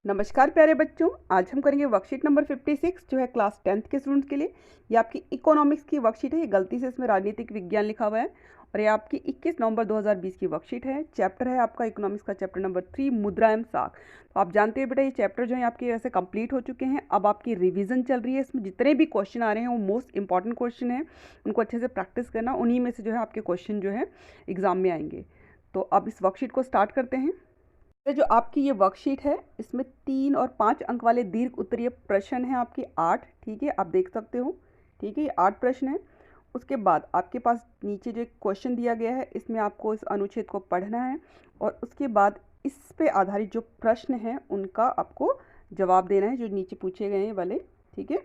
नमस्कार प्यारे बच्चों। आज हम करेंगे वर्कशीट नंबर 56 जो है क्लास 10th के स्टूडेंट्स के लिए। ये आपकी इकोनॉमिक्स की वर्कशीट है। ये गलती से इसमें राजनीतिक विज्ञान लिखा हुआ है और ये आपकी 21 नवंबर 2020 की वर्कशीट है। चैप्टर है आपका इकोनॉमिक्स का चैप्टर नंबर 3 मुद्रा एवं साख। तो आप जानते हैं बेटा ये चैप्टर जो है आपके वैसे कंप्लीट हो चुके हैं। अब आपकी रिविजन चल रही है। इसमें जितने भी क्वेश्चन आ रहे हैं वो मोस्ट इंपॉर्टेंट क्वेश्चन है, उनको अच्छे से प्रैक्टिस करना। उन्हीं में से जो है आपके क्वेश्चन जो है एग्जाम में आएंगे। तो अब इस वर्कशीट को स्टार्ट करते हैं। जो आपकी ये वर्कशीट है इसमें 3 और 5 अंक वाले दीर्घ उत्तरीय प्रश्न हैं आपके 8। ठीक है, आप देख सकते हो। ठीक है, ये 8 प्रश्न हैं। उसके बाद आपके पास नीचे जो एक क्वेश्चन दिया गया है इसमें आपको इस अनुच्छेद को पढ़ना है और उसके बाद इस पे आधारित जो प्रश्न हैं उनका आपको जवाब देना है जो नीचे पूछे गए हैं वाले। ठीक है,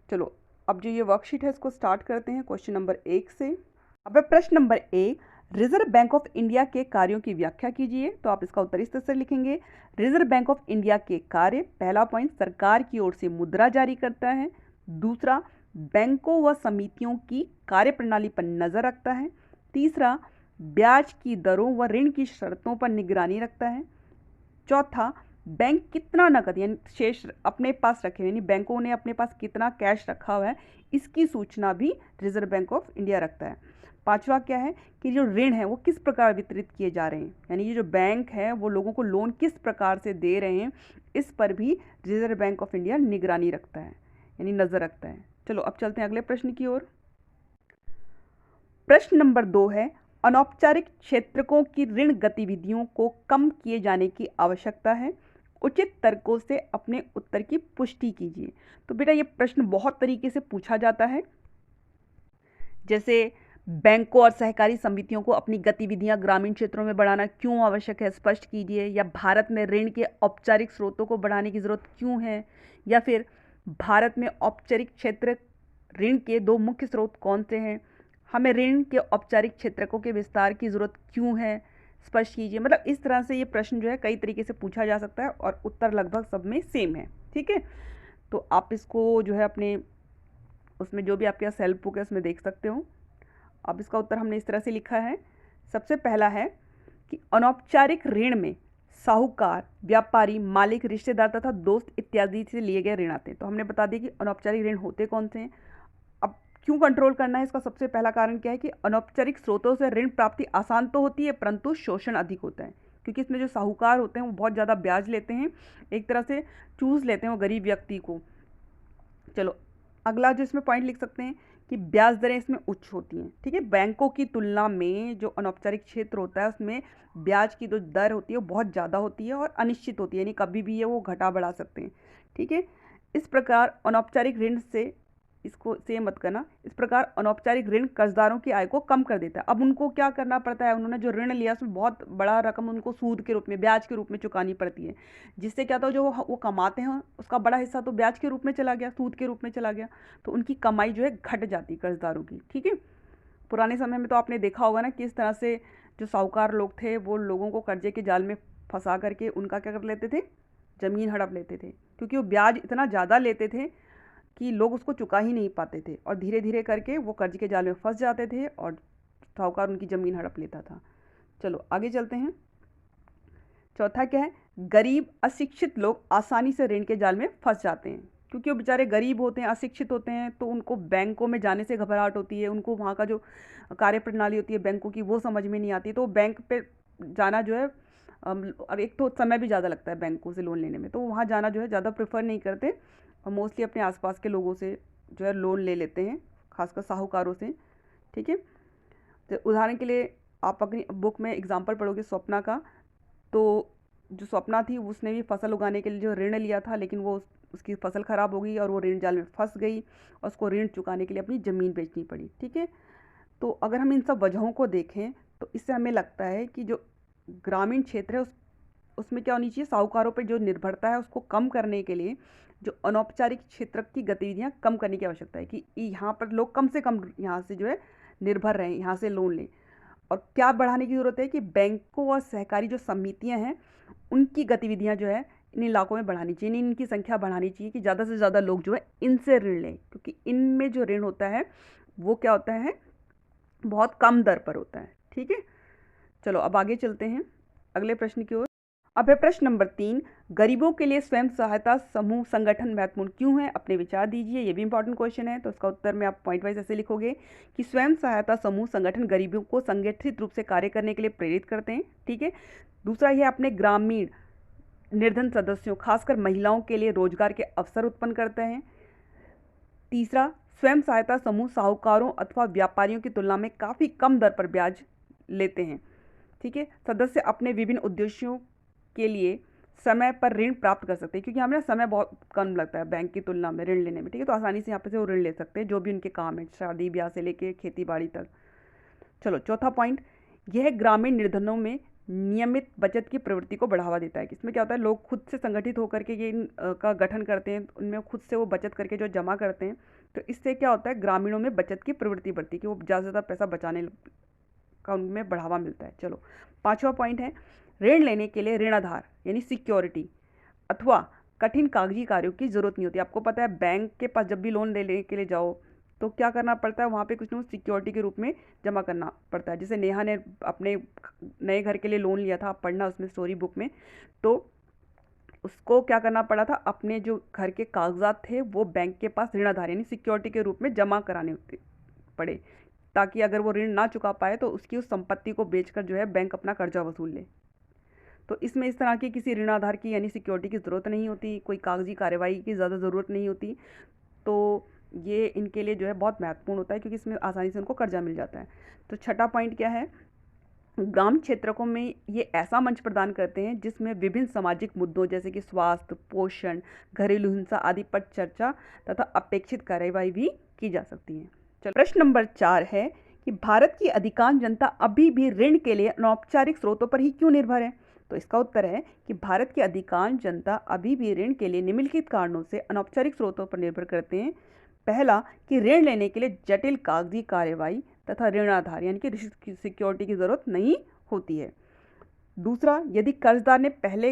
चलो अब जो ये वर्कशीट है इसको स्टार्ट करते हैं क्वेश्चन नंबर 1 से। अब प्रश्न number 1, reserve bank of India के कार्यों की व्याख्या कीजिए। तो आप इसका उत्तर इस तरह से लिखेंगे, रिजर्व बैंक ऑफ इंडिया के कार्य। पहला पॉइंट, सरकार की ओर से मुद्रा जारी करता है। दूसरा, बैंकों व समितियों की कार्यप्रणाली पर नजर रखता है। तीसरा, ब्याज की दरों व ऋण की शर्तों पर निगरानी रखता है। चौथा, बैंक कितना नकद यानी शेष अपने पास रखे यानी बैंकों ने अपने पास कितना कैश रखा हुआ है इसकी सूचना भी रिजर्व बैंक ऑफ इंडिया रखता है। पांचवा क्या है कि जो ऋण है वो किस प्रकार वितरित किए जा रहे हैं, यानी ये जो बैंक है वो लोगों को लोन किस प्रकार से दे रहे हैं, इस पर भी रिजर्व बैंक ऑफ इंडिया निगरानी रखता है यानी नजर रखता है। चलो अब चलते हैं अगले प्रश्न की ओर। प्रश्न नंबर 2 है, अनौपचारिक क्षेत्रकों की ऋण गतिविधियों को कम किए जाने की आवश्यकता है। उचित तर्कों से अपने उत्तर की पुष्टि कीजिए। तो बेटा ये प्रश्न बहुत तरीके से पूछा जाता है, जैसे बैंकों और सहकारी समितियों को अपनी गतिविधियां ग्रामीण क्षेत्रों में बढ़ाना क्यों आवश्यक है, स्पष्ट कीजिए। या भारत में ऋण के औपचारिक स्रोतों को बढ़ाने की जरूरत क्यों है। या फिर भारत में औपचारिक क्षेत्र ऋण के 2 मुख्य स्रोत कौन से हैं। हमें ऋण के औपचारिक क्षेत्रकों के विस्तार की जरूरत क्यों है, स्पष्ट कीजिए। मतलब इस तरह से ये प्रश्न जो है कई तरीके से पूछा जा सकता है और उत्तर लगभग सब में सेम है। ठीक है, तो आप इसको जो है अपने उसमें जो भी आपके पास सेल्फ बुक है उसमें देख सकते हो। अब इसका उत्तर हमने इस तरह से लिखा है। सबसे पहला है कि अनौपचारिक ऋण में साहूकार, व्यापारी, मालिक, रिश्तेदार तथा दोस्त इत्यादि से लिए गए ऋण आते हैं। तो हमने बता दिया कि अनौपचारिक ऋण होते कौन से हैं। अब क्यों कंट्रोल करना है, इसका सबसे पहला कारण क्या है कि अनौपचारिक स्रोतों से ऋण प्राप्ति आसान तो होती है परंतु शोषण अधिक होता है, क्योंकि इसमें जो साहूकार होते हैं वो बहुत ज़्यादा ब्याज लेते हैं, एक तरह से चूज लेते हैं वो गरीब व्यक्ति को। चलो अगला जो इसमें पॉइंट लिख सकते हैं कि ब्याज दरें इसमें उच्च होती हैं। ठीक है, बैंकों की तुलना में जो अनौपचारिक क्षेत्र होता है उसमें ब्याज की जो दर होती है वो बहुत ज़्यादा होती है और अनिश्चित होती है, यानी कभी भी ये वो घटा बढ़ा सकते हैं। ठीक है, इस प्रकार अनौपचारिक ऋण से, इसको से मत करना, इस प्रकार अनौपचारिक ऋण कर्जदारों की आय को कम कर देता है। अब उनको क्या करना पड़ता है, उन्होंने जो ऋण लिया उसमें बहुत बड़ा रकम उनको सूद के रूप में, ब्याज के रूप में चुकानी पड़ती है, जिससे क्या था जो वो कमाते हैं उसका बड़ा हिस्सा तो ब्याज के रूप में चला गया, सूद के रूप में चला गया, तो उनकी कमाई जो है घट जाती कर्जदारों की। ठीक है, पुराने समय में तो आपने देखा होगा ना किस तरह से जो साहूकार लोग थे वो लोगों को कर्जे के जाल में फंसा करके उनका क्या कर लेते थे, ज़मीन हड़प लेते थे, क्योंकि वो ब्याज इतना ज़्यादा लेते थे कि लोग उसको चुका ही नहीं पाते थे और धीरे धीरे करके वो कर्ज के जाल में फंस जाते थे और साहूकार उनकी ज़मीन हड़प लेता था। चलो आगे चलते हैं। चौथा क्या है, गरीब अशिक्षित लोग आसानी से ऋण के जाल में फंस जाते हैं, क्योंकि वो बेचारे गरीब होते हैं, अशिक्षित होते हैं, तो उनको बैंकों में जाने से घबराहट होती है, उनको वहाँ का जो कार्यप्रणाली होती है बैंकों की वो समझ में नहीं आती, तो बैंक पे जाना जो है और एक तो समय भी ज़्यादा लगता है बैंकों से लोन लेने में, तो वहाँ जाना जो है ज़्यादा प्रेफर नहीं करते और मोस्टली अपने आसपास के लोगों से जो है लोन ले लेते हैं, खासकर साहूकारों से। ठीक है, तो उदाहरण के लिए आप अपनी बुक में एग्जाम्पल पढ़ोगे स्वप्ना का, तो जो स्वप्ना थी उसने भी फसल उगाने के लिए जो ऋण लिया था, लेकिन वो उसकी फसल ख़राब हो गई और वो ऋण जाल में फंस गई और उसको ऋण चुकाने के लिए अपनी ज़मीन बेचनी पड़ी। ठीक है, तो अगर हम इन सब वजहों को देखें तो इससे हमें लगता है कि जो ग्रामीण क्षेत्र है उसमें क्या होनी चाहिए, साहूकारों पर जो निर्भरता है उसको कम करने के लिए जो अनौपचारिक क्षेत्र की गतिविधियां कम करने की आवश्यकता है कि यहाँ पर लोग कम से कम यहाँ से जो है निर्भर रहें, यहाँ से लोन लें। और क्या बढ़ाने की ज़रूरत है कि बैंकों और सहकारी जो समितियां हैं उनकी गतिविधियां जो है इन इलाकों में बढ़ानी चाहिए, इनकी संख्या बढ़ानी चाहिए कि ज़्यादा से ज़्यादा लोग जो है इनसे ऋण लें, क्योंकि इनमें जो ऋण होता है वो क्या होता है, बहुत कम दर पर होता है। ठीक है, चलो अब आगे चलते हैं अगले प्रश्न की ओर। अब है प्रश्न नंबर 3, गरीबों के लिए स्वयं सहायता समूह संगठन महत्वपूर्ण क्यों है? अपने विचार दीजिए। ये भी इंपॉर्टेंट क्वेश्चन है, तो इसका उत्तर में आप पॉइंट वाइज ऐसे लिखोगे कि स्वयं सहायता समूह संगठन गरीबों को संगठित रूप से कार्य करने के लिए प्रेरित करते हैं। ठीक है। दूसरा ये अपने ग्रामीण निर्धन सदस्यों खासकर महिलाओं के लिए रोजगार के अवसर उत्पन्न करते हैं। तीसरा, स्वयं सहायता समूह साहूकारों अथवा व्यापारियों की तुलना में काफ़ी कम दर पर ब्याज लेते हैं। ठीक है। सदस्य अपने विभिन्न उद्देश्यों के लिए समय पर ऋण प्राप्त कर सकते हैं, क्योंकि हमें समय बहुत कम लगता है बैंक की तुलना में ऋण लेने में। ठीक है। तो आसानी से यहाँ पे से वो ऋण ले सकते हैं, जो भी उनके काम है, शादी ब्याह से लेके खेती बाड़ी तक। चलो चौथा पॉइंट, यह ग्रामीण निर्धनों में नियमित बचत की प्रवृत्ति को बढ़ावा देता है। इसमें क्या होता है, लोग खुद से संगठित होकर के ये का गठन करते हैं, उनमें खुद से वो बचत करके जो जमा करते हैं, तो इससे क्या होता है, ग्रामीणों में बचत की प्रवृत्ति बढ़ती है कि वो ज़्यादा से ज़्यादा पैसा बचाने का उनमें बढ़ावा मिलता है। चलो पांचवा पॉइंट है, ऋण लेने के लिए ऋणाधार यानी सिक्योरिटी अथवा कठिन कागजी कार्यों की जरूरत नहीं होती। आपको पता है बैंक के पास जब भी लोन लेने के लिए जाओ तो क्या करना पड़ता है, वहाँ पे कुछ ना कुछ सिक्योरिटी के रूप में जमा करना पड़ता है। जैसे नेहा ने अपने नए घर के लिए लोन लिया था, आप पढ़ना उसमें स्टोरी बुक में, तो उसको क्या करना पड़ा था, अपने जो घर के कागजात थे वो बैंक के पास ऋणाधार यानी सिक्योरिटी के रूप में जमा कराने पड़े, ताकि अगर वो ऋण ना चुका पाए तो उसकी उस संपत्ति को बेचकर जो है बैंक अपना कर्जा वसूल ले। तो इसमें इस तरह की किसी ऋणाधार की यानी सिक्योरिटी की ज़रूरत नहीं होती, कोई कागजी कार्यवाही की ज़्यादा ज़रूरत नहीं होती। तो ये इनके लिए जो है बहुत महत्वपूर्ण होता है, क्योंकि इसमें आसानी से उनको कर्जा मिल जाता है। तो छठा पॉइंट क्या है, ग्राम क्षेत्रों में ये ऐसा मंच प्रदान करते हैं जिसमें विभिन्न सामाजिक मुद्दों जैसे कि स्वास्थ्य, पोषण, घरेलू हिंसा आदि पर चर्चा तथा अपेक्षित कार्यवाही भी की जा सकती है। चलो प्रश्न नंबर 4 है कि भारत की अधिकांश जनता अभी भी ऋण के लिए अनौपचारिक स्रोतों पर ही क्यों निर्भर है? तो इसका उत्तर है कि भारत की अधिकांश जनता अभी भी ऋण के लिए निम्नलिखित कारणों से अनौपचारिक स्रोतों पर निर्भर करते हैं। पहला, कि ऋण लेने के लिए जटिल कागजी कार्यवाही तथा ऋणाधार यानी कि सिक्योरिटी की जरूरत नहीं होती है। दूसरा, यदि कर्जदार ने पहले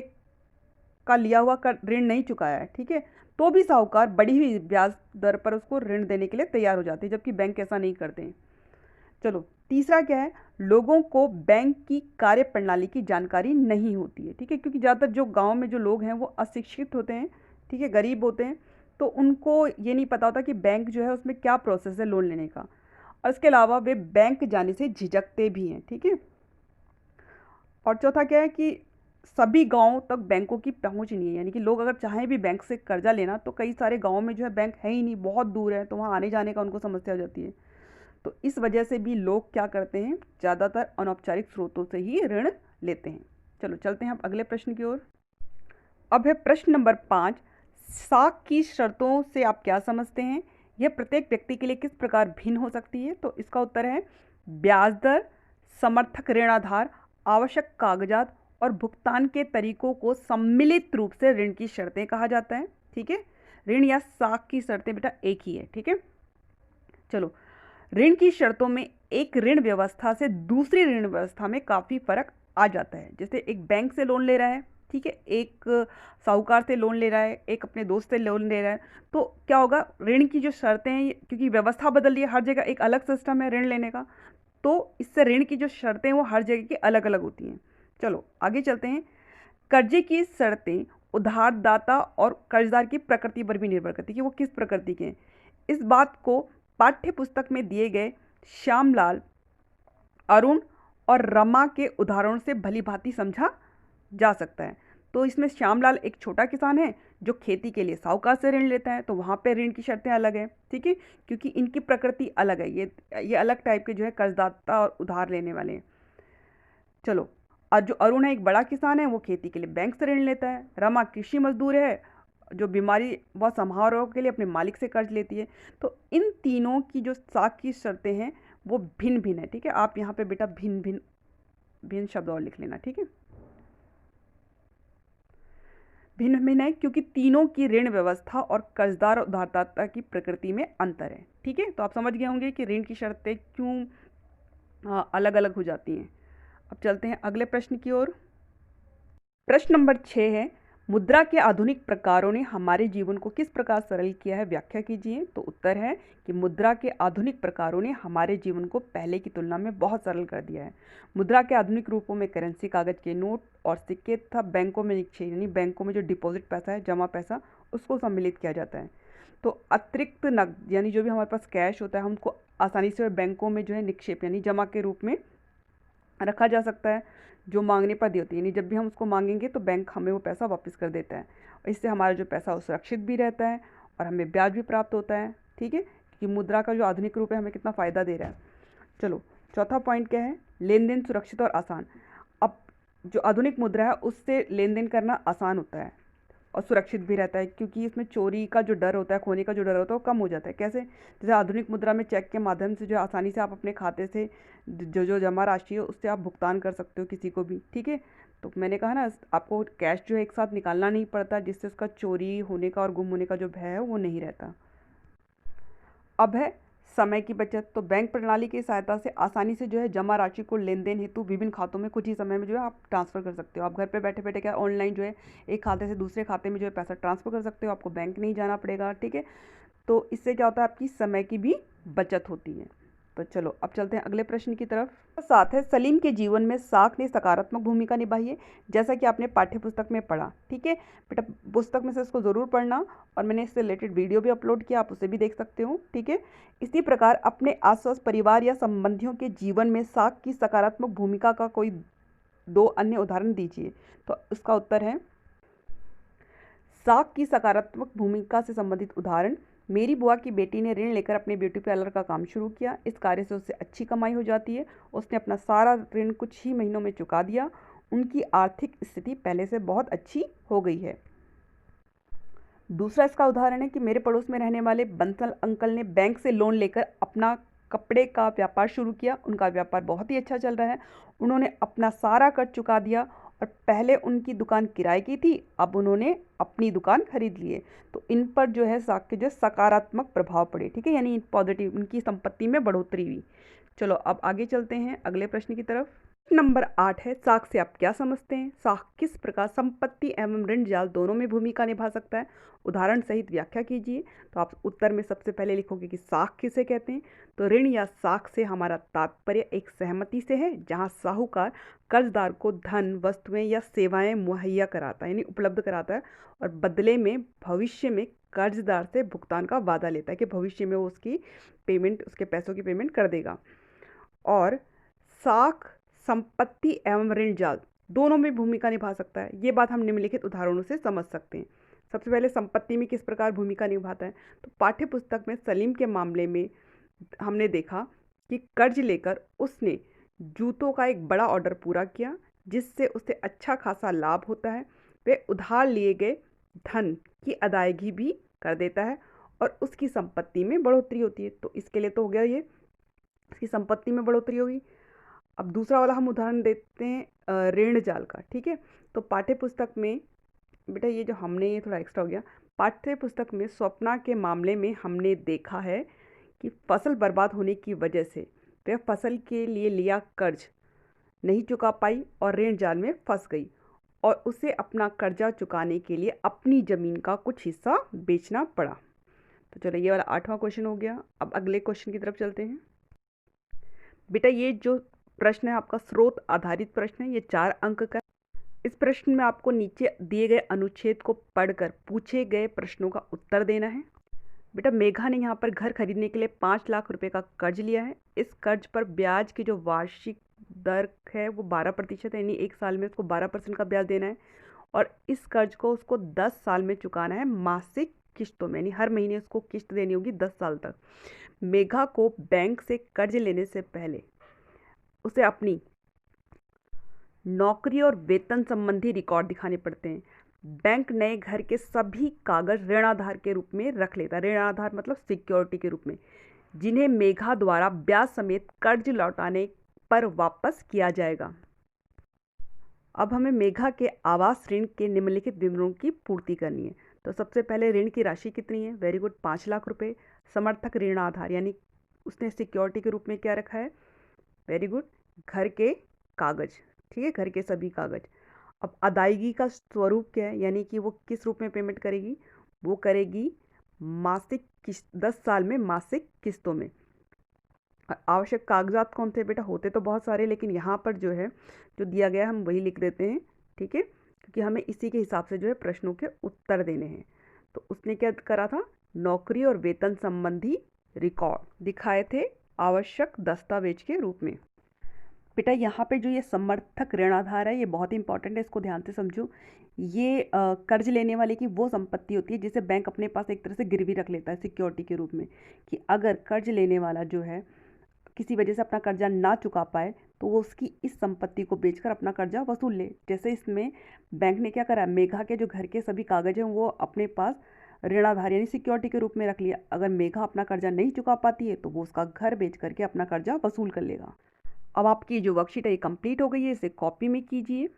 का लिया हुआ ऋण नहीं चुकाया है, ठीक है, तो भी साहूकार बढ़ी हुई ब्याज दर पर उसको ऋण देने के लिए तैयार हो जाते हैं, जबकि बैंक ऐसा नहीं करते हैं। चलो तीसरा क्या है, लोगों को बैंक की कार्य प्रणाली की जानकारी नहीं होती है। ठीक है, क्योंकि ज़्यादातर जो गांव में जो लोग हैं वो अशिक्षित होते हैं, ठीक है, गरीब होते हैं, तो उनको ये नहीं पता होता कि बैंक जो है उसमें क्या प्रोसेस है लोन लेने का, और इसके अलावा वे बैंक जाने से झिझकते भी हैं। ठीक है। और चौथा क्या है कि सभी गांवों तक बैंकों की पहुंच नहीं है, यानी कि लोग अगर चाहें भी बैंक से कर्जा लेना तो कई सारे गांवों में जो है बैंक है ही नहीं, बहुत दूर है, तो वहाँ आने जाने का उनको समस्या हो जाती है। तो इस वजह से भी लोग क्या करते हैं, ज़्यादातर अनौपचारिक स्रोतों से ही ऋण लेते हैं। चलो चलते हैं अब अगले प्रश्न की ओर। अब है प्रश्न नंबर 5, साख की शर्तों से आप क्या समझते हैं? यह प्रत्येक व्यक्ति के लिए किस प्रकार भिन्न हो सकती है? तो इसका उत्तर है ब्याज दर, समर्थक ऋणाधार, आवश्यक कागजात और भुगतान के तरीकों को सम्मिलित रूप से ऋण की शर्तें कहा जाता है। ठीक है, ऋण या साख की शर्तें बेटा एक ही है। ठीक है। चलो, ऋण की शर्तों में एक ऋण व्यवस्था से दूसरी ऋण व्यवस्था में काफ़ी फर्क आ जाता है। जैसे एक बैंक से लोन ले रहा है, ठीक है, एक साहूकार से लोन ले रहा है, एक अपने दोस्त से लोन ले रहा है, तो क्या होगा, ऋण की जो शर्तें हैं, क्योंकि व्यवस्था बदल रही है, हर जगह एक अलग सिस्टम है ऋण लेने का, तो इससे ऋण की जो शर्तें वो हर जगह की अलग अलग होती हैं। चलो आगे चलते हैं। कर्जे की शर्तें उधारदाता और कर्जदार की प्रकृति पर भी निर्भर करती है कि वो किस प्रकृति के हैं। इस बात को पाठ्य पुस्तक में दिए गए श्यामलाल, अरुण और रमा के उदाहरणों से भली भांति समझा जा सकता है। तो इसमें श्यामलाल एक छोटा किसान है जो खेती के लिए साहूकार से ऋण लेता है, तो वहाँ पे ऋण की शर्तें अलग है। ठीक है, क्योंकि इनकी प्रकृति अलग है, ये अलग टाइप के जो है कर्जदाता और उधार लेने वाले हैं। चलो, और जो अरुण है एक बड़ा किसान है, वो खेती के लिए बैंक से ऋण लेता है। रमा कृषि मजदूर है जो बीमारी व समारोह के लिए अपने मालिक से कर्ज लेती है। तो इन तीनों की जो साख की शर्तें हैं वो भिन्न भिन्न है। ठीक है, आप यहाँ पे बेटा भिन्न भिन्न भिन्न शब्द और लिख लेना। ठीक है, भिन्न भिन्न है क्योंकि तीनों की ऋण व्यवस्था और कर्जदार और उधारदाता की प्रकृति में अंतर है। ठीक है, तो आप समझ गए होंगे कि ऋण की शर्तें क्यों अलग अलग हो जाती हैं। अब चलते हैं अगले प्रश्न की ओर। प्रश्न नंबर 6 है, मुद्रा के आधुनिक प्रकारों ने हमारे जीवन को किस प्रकार सरल किया है, व्याख्या कीजिए। तो उत्तर है कि मुद्रा के आधुनिक प्रकारों ने हमारे जीवन को पहले की तुलना में बहुत सरल कर दिया है। मुद्रा के आधुनिक रूपों में करेंसी, कागज के नोट और सिक्के तथा बैंकों में निक्षेप यानी बैंकों में जो डिपॉजिट पैसा है, जमा पैसा, उसको सम्मिलित किया जाता है। तो अतिरिक्त नकद यानी जो भी हमारे पास कैश होता है, हम उसको आसानी से बैंकों में जो है निक्षेप यानी जमा के रूप में रखा जा सकता है, जो मांगने पर दी होती है। यानी जब भी हम उसको मांगेंगे तो बैंक हमें वो पैसा वापस कर देता है। इससे हमारा जो पैसा वो सुरक्षित भी रहता है और हमें ब्याज भी प्राप्त होता है। ठीक है, कि मुद्रा का जो आधुनिक रूप है हमें कितना फ़ायदा दे रहा है। चलो, चौथा पॉइंट क्या है, लेन देन सुरक्षित और आसान। अब जो आधुनिक मुद्रा है उससे लेन देन करना आसान होता है और सुरक्षित भी रहता है, क्योंकि इसमें चोरी का जो डर होता है, खोने का जो डर होता है वो कम हो जाता है। कैसे? जैसे आधुनिक मुद्रा में चेक के माध्यम से जो आसानी से आप अपने खाते से जो जो जमा राशि है उससे आप भुगतान कर सकते हो किसी को भी। ठीक है, तो मैंने कहा ना, आपको कैश जो है एक साथ निकालना नहीं पड़ता, जिससे उसका चोरी होने का और गुम होने का जो भय है वो नहीं रहता। अब है समय की बचत। तो बैंक प्रणाली की सहायता से आसानी से जो है जमा राशि को लेन देन हेतु विभिन्न खातों में कुछ ही समय में जो है आप ट्रांसफ़र कर सकते हो। आप घर पे बैठे बैठे क्या ऑनलाइन जो है एक खाते से दूसरे खाते में जो है पैसा ट्रांसफ़र कर सकते हो, आपको बैंक नहीं जाना पड़ेगा। ठीक है, तो इससे क्या होता है, आपकी समय की भी बचत होती है। तो चलो अब चलते हैं अगले प्रश्न की तरफ। साथ है, सलीम के जीवन में साख ने सकारात्मक भूमिका निभाई है, जैसा कि आपने पाठ्य पुस्तक में पढ़ा। ठीक है बेटा, पुस्तक में से इसको ज़रूर पढ़ना और मैंने इससे रिलेटेड वीडियो भी अपलोड किया, आप उसे भी देख सकते हो। ठीक है, इसी प्रकार अपने आसपास परिवार या संबंधियों के जीवन में साख की सकारात्मक भूमिका का कोई दो अन्य उदाहरण दीजिए। तो इसका उत्तर है, साख की सकारात्मक भूमिका से संबंधित उदाहरण, मेरी बुआ की बेटी ने ऋण लेकर अपने ब्यूटी पार्लर का काम शुरू किया। इस कार्य से उसे अच्छी कमाई हो जाती है। उसने अपना सारा ऋण कुछ ही महीनों में चुका दिया। उनकी आर्थिक स्थिति पहले से बहुत अच्छी हो गई है। दूसरा इसका उदाहरण है कि मेरे पड़ोस में रहने वाले बंसल अंकल ने बैंक से लोन लेकर अपना कपड़े का व्यापार शुरू किया। उनका व्यापार बहुत ही अच्छा चल रहा है। उन्होंने अपना सारा कर्ज चुका दिया और पहले उनकी दुकान किराए की थी, अब उन्होंने अपनी दुकान खरीद ली है। तो इन पर जो है साख के जो सकारात्मक प्रभाव पड़े। ठीक है, यानी पॉजिटिव, उनकी संपत्ति में बढ़ोतरी हुई। चलो अब आगे चलते हैं अगले प्रश्न की तरफ। नंबर 8 है, साख से आप क्या समझते हैं? साख किस प्रकार संपत्ति एवं ऋण जाल दोनों में भूमिका निभा सकता है? उदाहरण सहित व्याख्या कीजिए। तो आप उत्तर में सबसे पहले लिखोगे कि साख किसे कहते हैं। तो ऋण या साख से हमारा तात्पर्य एक सहमति से है, जहां साहूकार कर्जदार को धन, वस्तुएं या सेवाएं मुहैया कराता है, यानी उपलब्ध कराता है, और बदले में भविष्य में कर्जदार से भुगतान का वादा लेता है कि भविष्य में वो उसकी पेमेंट, उसके पैसों की पेमेंट कर देगा। और साख संपत्ति एवं ऋण जाल दोनों में भूमिका निभा सकता है। ये बात हम निम्नलिखित उदाहरणों से समझ सकते हैं। सबसे पहले संपत्ति में किस प्रकार भूमिका निभाता है। तो पाठ्य पुस्तक में सलीम के मामले में हमने देखा कि कर्ज लेकर उसने जूतों का एक बड़ा ऑर्डर पूरा किया, जिससे उसे अच्छा खासा लाभ होता है। वे उधार लिए गए धन की अदायगी भी कर देता है और उसकी संपत्ति में बढ़ोतरी होती है। तो इसके लिए तो हो गया ये, उसकी संपत्ति में बढ़ोतरी होगी। अब दूसरा वाला हम उदाहरण देते हैं ऋण जाल का। ठीक है, तो पाठ्य पुस्तक में बेटा ये जो हमने, ये थोड़ा एक्स्ट्रा हो गया। पाठ्य पुस्तक में स्वप्ना के मामले में हमने देखा है कि फसल बर्बाद होने की वजह से वह फसल के लिए लिया कर्ज नहीं चुका पाई और ऋण जाल में फंस गई और उसे अपना कर्जा चुकाने के लिए अपनी ज़मीन का कुछ हिस्सा बेचना पड़ा। तो चलो ये वाला 8वां क्वेश्चन हो गया। अब अगले क्वेश्चन की तरफ चलते हैं। बेटा ये जो प्रश्न है आपका स्रोत आधारित प्रश्न है, ये 4 अंक का। इस प्रश्न में आपको नीचे दिए गए अनुच्छेद को पढ़कर पूछे गए प्रश्नों का उत्तर देना है। बेटा मेघा ने यहाँ पर घर खरीदने के लिए 5 लाख रुपए का कर्ज लिया है। इस कर्ज पर ब्याज की जो वार्षिक दर है वो 12% है, यानी 1 साल में उसको 12% का ब्याज देना है और इस कर्ज को उसको 10 साल में चुकाना है मासिक किस्तों में, यानी हर महीने उसको किस्त देनी होगी 10 साल तक। मेघा को बैंक से कर्ज लेने से पहले उसे अपनी नौकरी और वेतन संबंधी रिकॉर्ड दिखाने पड़ते हैं। बैंक नए घर के सभी कागज ऋणाधार के रूप में रख लेता है। ऋणाधार मतलब सिक्योरिटी के रूप में, जिन्हें मेघा द्वारा ब्याज समेत कर्ज लौटाने पर वापस किया जाएगा। अब हमें मेघा के आवास ऋण के निम्नलिखित विवरणों की पूर्ति करनी है। तो सबसे पहले ऋण की राशि कितनी है? वेरी गुड, 5 लाख रुपए। समर्थक ऋणाधार यानी उसने सिक्योरिटी के रूप में क्या रखा है? वेरी गुड, घर के कागज। ठीक है, घर के सभी कागज। अब अदायगी का स्वरूप क्या है, यानी कि वो किस रूप में पेमेंट करेगी, वो करेगी मासिक किस्त, 10 साल में मासिक किस्तों में। आवश्यक कागजात कौन थे बेटा, होते तो बहुत सारे, लेकिन यहाँ पर जो है जो दिया गया है हम वही लिख देते हैं, ठीक है, क्योंकि हमें इसी के हिसाब से जो है प्रश्नों के उत्तर देने हैं। तो उसने क्या करा था, नौकरी और वेतन संबंधी रिकॉर्ड दिखाए थे आवश्यक दस्तावेज के रूप में। बेटा यहाँ पे जो ये समर्थक ऋण आधार है ये बहुत ही इंपॉर्टेंट है, इसको ध्यान से समझो। ये कर्ज लेने वाले की वो संपत्ति होती है जिसे बैंक अपने पास एक तरह से गिरवी रख लेता है सिक्योरिटी के रूप में, कि अगर कर्ज लेने वाला जो है किसी वजह से अपना कर्जा ना चुका पाए तो वो उसकी इस संपत्ति को बेचकर अपना कर्जा वसूल ले। जैसे इसमें बैंक ने क्या करा, मेघा के जो घर के सभी कागज हैं वो अपने पास ऋणाधार यानी सिक्योरिटी के रूप में रख लिया। अगर मेघा अपना कर्जा नहीं चुका पाती है तो वो उसका घर बेच करके अपना कर्जा वसूल कर लेगा। अब आपकी जो वर्कशीट है ये कंप्लीट हो गई है, इसे कॉपी में कीजिए,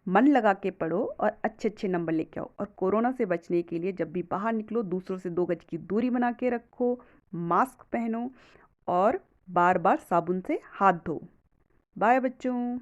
मन लगा के पढ़ो और अच्छे अच्छे नंबर लेके आओ। और कोरोना से बचने के लिए जब भी बाहर निकलो दूसरों से 2 गज की दूरी बना के रखो, मास्क पहनो और बार बार साबुन से हाथ धो। बाय बच्चों।